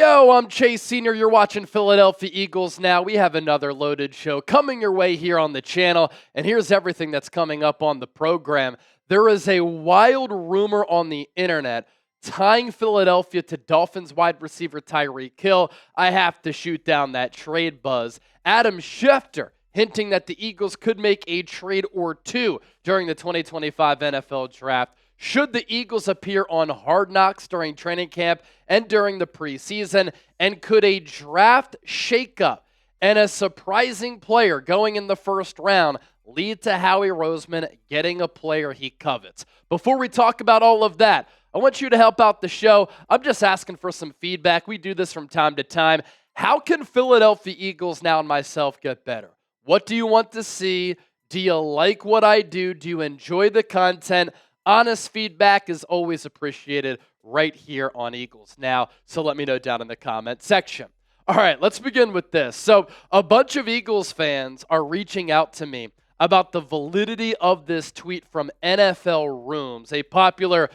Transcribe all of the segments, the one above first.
Yo, I'm Chase Sr. You're watching Philadelphia Eagles Now. We have another loaded show coming your way here on the channel, and here's everything that's coming up on the program. There is a wild rumor on the internet tying Philadelphia to Dolphins wide receiver Tyreek Hill. I have to shoot down that trade buzz. Adam Schefter hinting that the Eagles could make a trade or two during the 2025 NFL Draft. Should the Eagles appear on Hard Knocks during training camp and during the preseason? And could a draft shakeup and a surprising player going in the first round lead to Howie Roseman getting a player he covets? Before we talk about all of that, I want you to help out the show. I'm just asking for some feedback. We do this from time to time. How can Philadelphia Eagles Now and myself get better? What do you want to see? Do you like what I do? Do you enjoy the content? Honest feedback is always appreciated right here on Eagles Now, so let me know down in the comment section. All right, let's begin with this. So a bunch of Eagles fans are reaching out to me about the validity of this tweet from NFL Rooms, a popular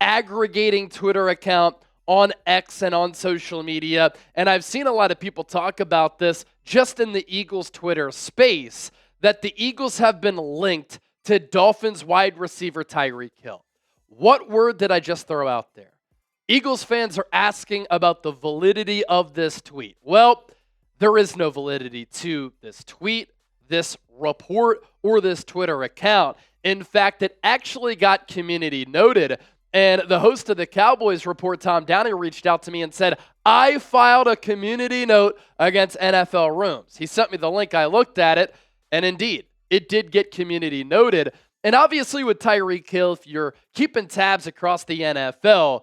aggregating Twitter account on X and on social media, and I've seen a lot of people talk about this just in the Eagles Twitter space, that the Eagles have been linked to Dolphins wide receiver Tyreek Hill. What word did I just throw out there? Eagles fans are asking about the validity of this tweet. Well, there is no validity to this tweet, this report, or this Twitter account. In fact, it actually got community noted, and the host of the Cowboys Report, Tom Downey, reached out to me and said, I filed a community note against NFL Rooms. He sent me the link. I looked at it, and indeed, it did get community noted. And obviously with Tyreek Hill, if you're keeping tabs across the NFL,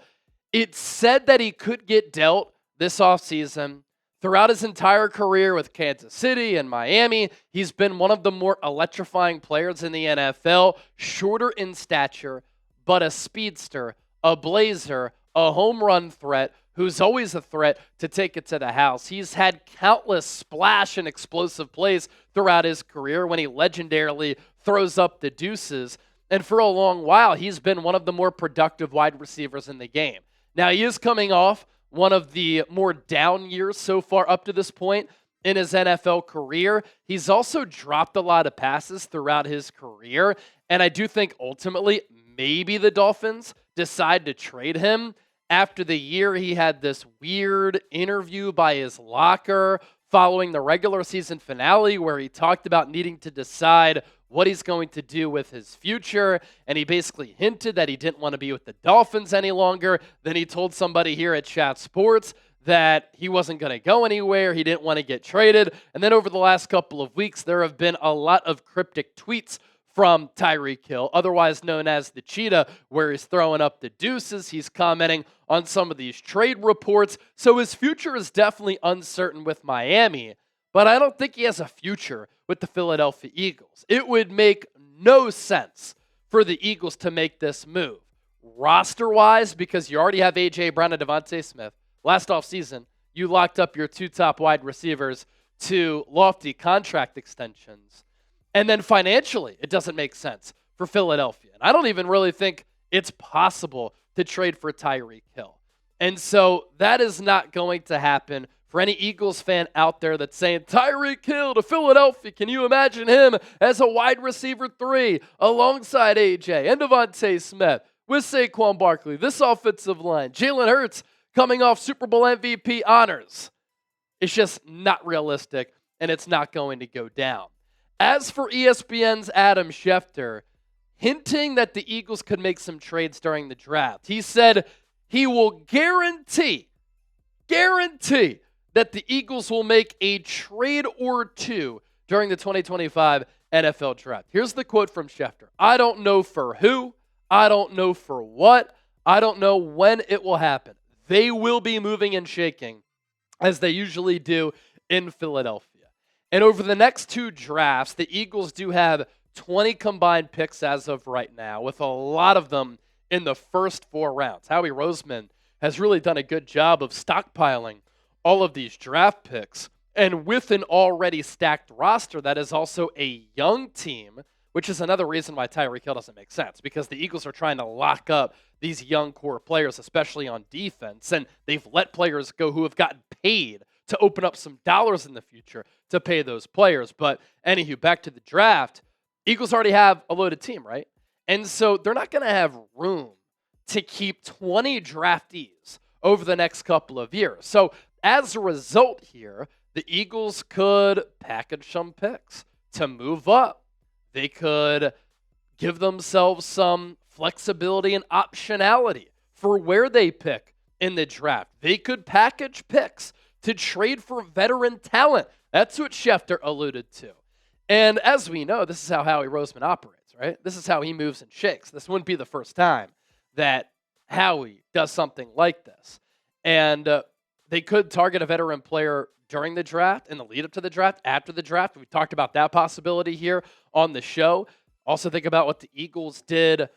it said that he could get dealt this offseason. Throughout his entire career with Kansas City and Miami, he's been one of the more electrifying players in the NFL, shorter in stature, but a speedster, a blazer, a home run threat, who's always a threat to take it to the house. He's had countless splash and explosive plays throughout his career when he legendarily throws up the deuces. And for a long while, he's been one of the more productive wide receivers in the game. Now, he is coming off one of the more down years so far up to this point in his NFL career. He's also dropped a lot of passes throughout his career. And I do think ultimately maybe the Dolphins decide to trade him. After the year, he had this weird interview by his locker following the regular season finale where he talked about needing to decide what he's going to do with his future, and he basically hinted that he didn't want to be with the Dolphins any longer. Then he told somebody here at Chat Sports that he wasn't going to go anywhere, he didn't want to get traded, and then over the last couple of weeks, there have been a lot of cryptic tweets from Tyreek Hill, otherwise known as the Cheetah, where he's throwing up the deuces. He's commenting on some of these trade reports. So his future is definitely uncertain with Miami, but I don't think he has a future with the Philadelphia Eagles. It would make no sense for the Eagles to make this move. Roster-wise, because you already have A.J. Brown and Devontae Smith. Last offseason, you locked up your two top wide receivers to lofty contract extensions. And then financially, it doesn't make sense for Philadelphia. And I don't even really think it's possible to trade for Tyreek Hill. And so that is not going to happen. For any Eagles fan out there that's saying, Tyreek Hill to Philadelphia, can you imagine him as a wide receiver 3 alongside A.J. and Devontae Smith with Saquon Barkley, this offensive line, Jalen Hurts coming off Super Bowl MVP honors? It's just not realistic, and it's not going to go down. As for ESPN's Adam Schefter, hinting that the Eagles could make some trades during the draft, he said he will guarantee that the Eagles will make a trade or two during the 2025 NFL Draft. Here's the quote from Schefter. I don't know for who. I don't know for what. I don't know when it will happen. They will be moving and shaking as they usually do in Philadelphia. And over the next two drafts, the Eagles do have 20 combined picks as of right now, with a lot of them in the first 4 rounds. Howie Roseman has really done a good job of stockpiling all of these draft picks. And with an already stacked roster that is also a young team which is another reason why Tyreek Hill doesn't make sense, because the Eagles are trying to lock up these young core players, especially on defense, and they've let players go who have gotten paid to open up some dollars in the future to pay those players. But anywho, back to the draft, Eagles already have a loaded team, right? And so they're not going to have room to keep 20 draftees over the next couple of years. So as a result here, the Eagles could package some picks to move up. They could give themselves some flexibility and optionality for where they pick in the draft. They could package picks to trade for veteran talent. That's what Schefter alluded to. And as we know, this is how Howie Roseman operates, right? This is how he moves and shakes. This wouldn't be the first time that Howie does something like this. And they could target a veteran player during the draft, in the lead up to the draft, after the draft. We talked about that possibility here on the show. Also think about what the Eagles did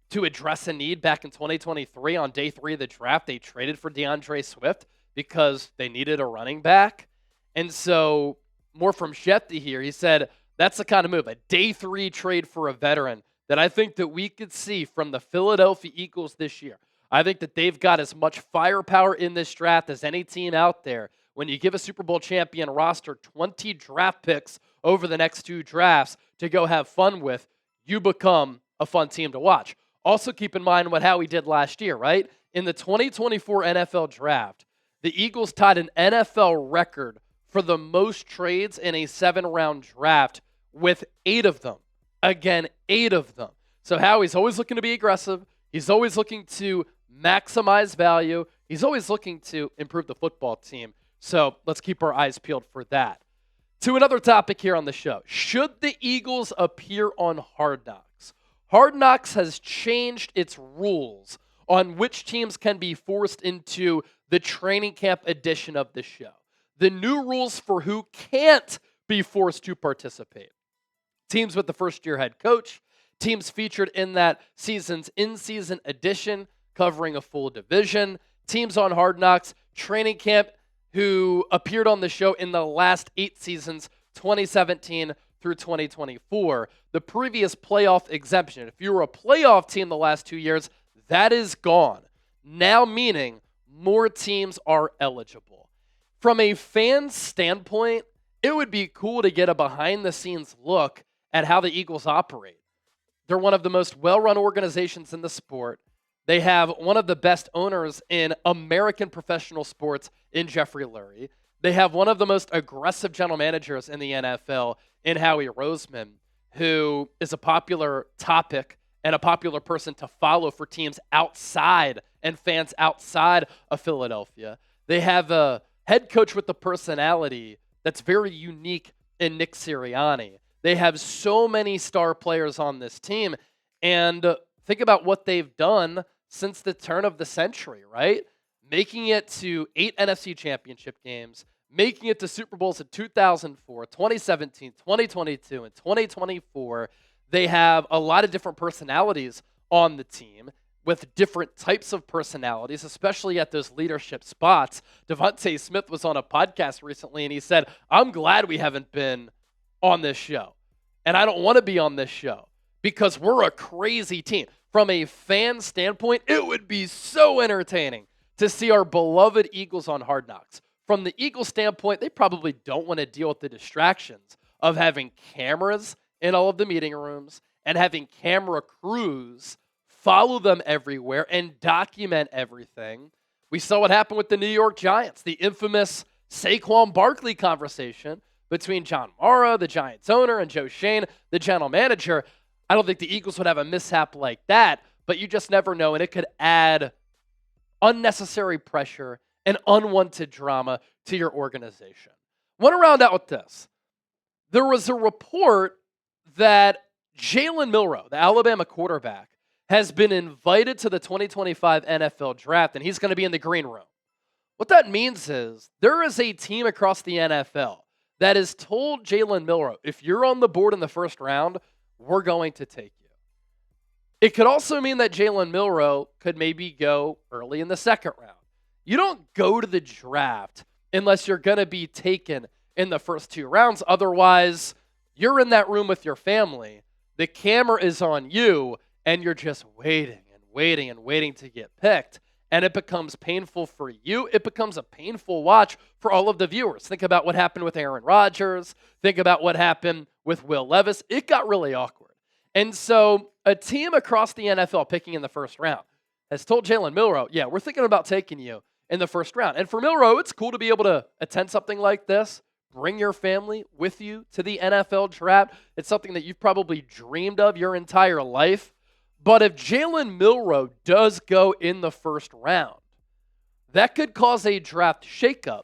to address a need back in 2023 on day 3 of the draft. They traded for DeAndre Swift because they needed a running back. And so more from Schefter here, he said that's the kind of move, a day 3 trade for a veteran that I think that we could see from the Philadelphia Eagles this year. I think that they've got as much firepower in this draft as any team out there. When you give a Super Bowl champion roster 20 draft picks over the next 2 drafts to go have fun with, you become a fun team to watch. Also keep in mind what Howie did last year, right? In the 2024 NFL draft, the Eagles tied an NFL record for the most trades in a 7-round draft with 8 of them. Again, 8 of them. So Howie's always looking to be aggressive. He's always looking to maximize value. He's always looking to improve the football team. So let's keep our eyes peeled for that. To another topic here on the show. Should the Eagles appear on Hard Knocks? Hard Knocks has changed its rules on which teams can be forced into the training camp edition of the show. The new rules for who can't be forced to participate. Teams with the first-year head coach, teams featured in that season's in-season edition covering a full division, teams on Hard Knocks, training camp who appeared on the show in the last 8 seasons, 2017 through 2024. The previous playoff exemption, if you were a playoff team the last 2 years, that is gone. Now meaning more teams are eligible. From a fan standpoint, it would be cool to get a behind-the-scenes look at how the Eagles operate. They're one of the most well-run organizations in the sport. They have one of the best owners in American professional sports in Jeffrey Lurie. They have one of the most aggressive general managers in the NFL in Howie Roseman, who is a popular topic and a popular person to follow for teams outside and fans outside of Philadelphia. They have a head coach with a personality that's very unique in Nick Sirianni. They have so many star players on this team, and think about what they've done since the turn of the century, right? Making it to 8 NFC championship games, making it to Super Bowls in 2004, 2017, 2022, and 2024. They have a lot of different personalities on the team with different types of personalities, especially at those leadership spots. Devontae Smith was on a podcast recently, and he said, I'm glad we haven't been on this show, and I don't want to be on this show because we're a crazy team. From a fan standpoint, it would be so entertaining to see our beloved Eagles on Hard Knocks. From the Eagles standpoint, they probably don't want to deal with the distractions of having cameras in all of the meeting rooms and having camera crews follow them everywhere and document everything. We saw what happened with the New York Giants, the infamous Saquon Barkley conversation between John Mara, the Giants owner, and Joe Schoen, the general manager. I don't think the Eagles would have a mishap like that, but you just never know, and it could add unnecessary pressure and unwanted drama to your organization. Want to round out with this. There was a report that Jalen Milroe, the Alabama quarterback, has been invited to the 2025 NFL Draft, and he's going to be in the green room. What that means is there is a team across the NFL that has told Jalen Milroe, if you're on the board in the first round, we're going to take you. It could also mean that Jalen Milroe could maybe go early in the second round. You don't go to the draft unless you're going to be taken in the first 2 rounds. Otherwise, you're in that room with your family. The camera is on you, and you're just waiting and waiting and waiting to get picked. And it becomes painful for you. It becomes a painful watch for all of the viewers. Think about what happened with Aaron Rodgers. Think about what happened with Will Levis. It got really awkward. And so a team across the NFL picking in the first round has told Jalen Milroe, yeah, we're thinking about taking you in the first round. And for Milroe, it's cool to be able to attend something like this, bring your family with you to the NFL draft. It's something that you've probably dreamed of your entire life. But if Jalen Milroe does go in the first round, that could cause a draft shakeup,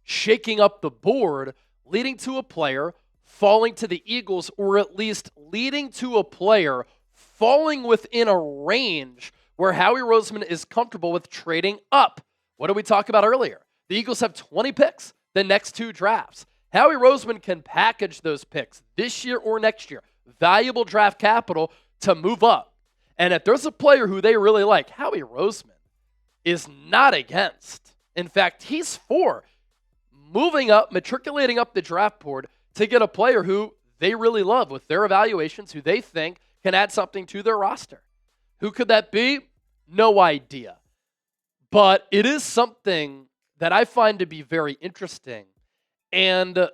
shaking up the board, leading to a player falling to the Eagles, or at least leading to a player falling within a range where Howie Roseman is comfortable with trading up. What did we talk about earlier? The Eagles have 20 picks the next 2 drafts. Howie Roseman can package those picks this year or next year, valuable draft capital to move up. And if there's a player who they really like, Howie Roseman is not against. In fact, he's for moving up, matriculating up the draft board to get a player who they really love with their evaluations, who they think can add something to their roster. Who could that be? No idea. But it is something that I find to be very interesting. And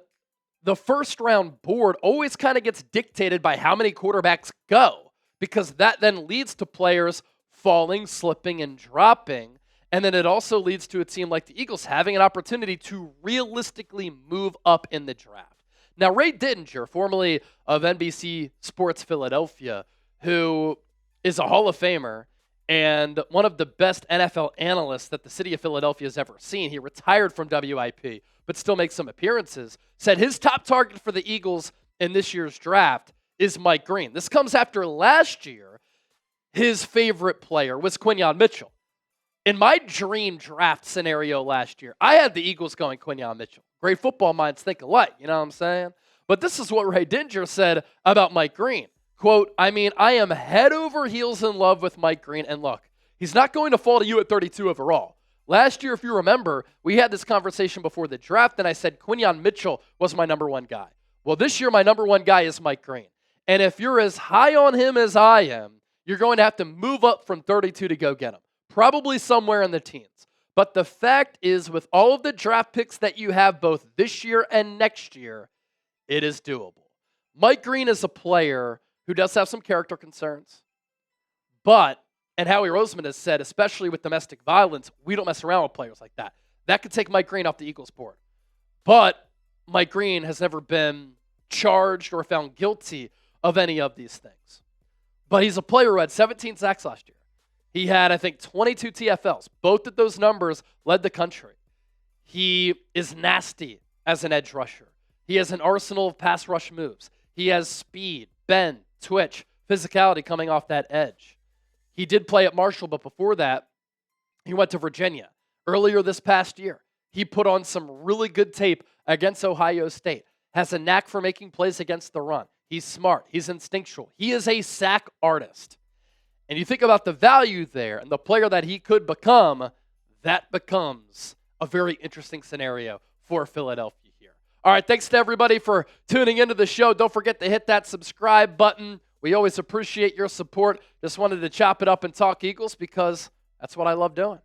the first round board always kind of gets dictated by how many quarterbacks go, because that then leads to players falling, slipping, and dropping. And then it also leads to a team like the Eagles having an opportunity to realistically move up in the draft. Now, Ray Dittinger, formerly of NBC Sports Philadelphia, who is a Hall of Famer and one of the best NFL analysts that the city of Philadelphia has ever seen, he retired from WIP, but still makes some appearances, said his top target for the Eagles in this year's draft is Mike Green. This comes after last year, his favorite player was Quinyon Mitchell. In my dream draft scenario last year, I had the Eagles going Quinyon Mitchell. Great football minds think alike, you know what I'm saying? But this is what Ray Dittinger said about Mike Green. Quote, I am head over heels in love with Mike Green. And look, he's not going to fall to you at 32 overall. Last year, if you remember, we had this conversation before the draft, and I said Quinyon Mitchell was my number 1 guy. Well, this year, my number 1 guy is Mike Green. And if you're as high on him as I am, you're going to have to move up from 32 to go get him. Probably somewhere in the teens. But the fact is, with all of the draft picks that you have both this year and next year, it is doable. Mike Green is a player who does have some character concerns. But, and Howie Roseman has said, especially with domestic violence, we don't mess around with players like that. That could take Mike Green off the Eagles board. But Mike Green has never been charged or found guilty of any of these things. But he's a player who had 17 sacks last year. He had, I think, 22 TFLs. Both of those numbers led the country. He is nasty as an edge rusher. He has an arsenal of pass rush moves. He has speed, bend, twitch, physicality coming off that edge. He did play at Marshall, but before that, he went to Virginia. Earlier this past year, he put on some really good tape against Ohio State. Has a knack for making plays against the run. He's smart. He's instinctual. He is a sack artist. And you think about the value there and the player that he could become, that becomes a very interesting scenario for Philadelphia here. All right, thanks to everybody for tuning into the show. Don't forget to hit that subscribe button. We always appreciate your support. Just wanted to chop it up and talk Eagles because that's what I love doing.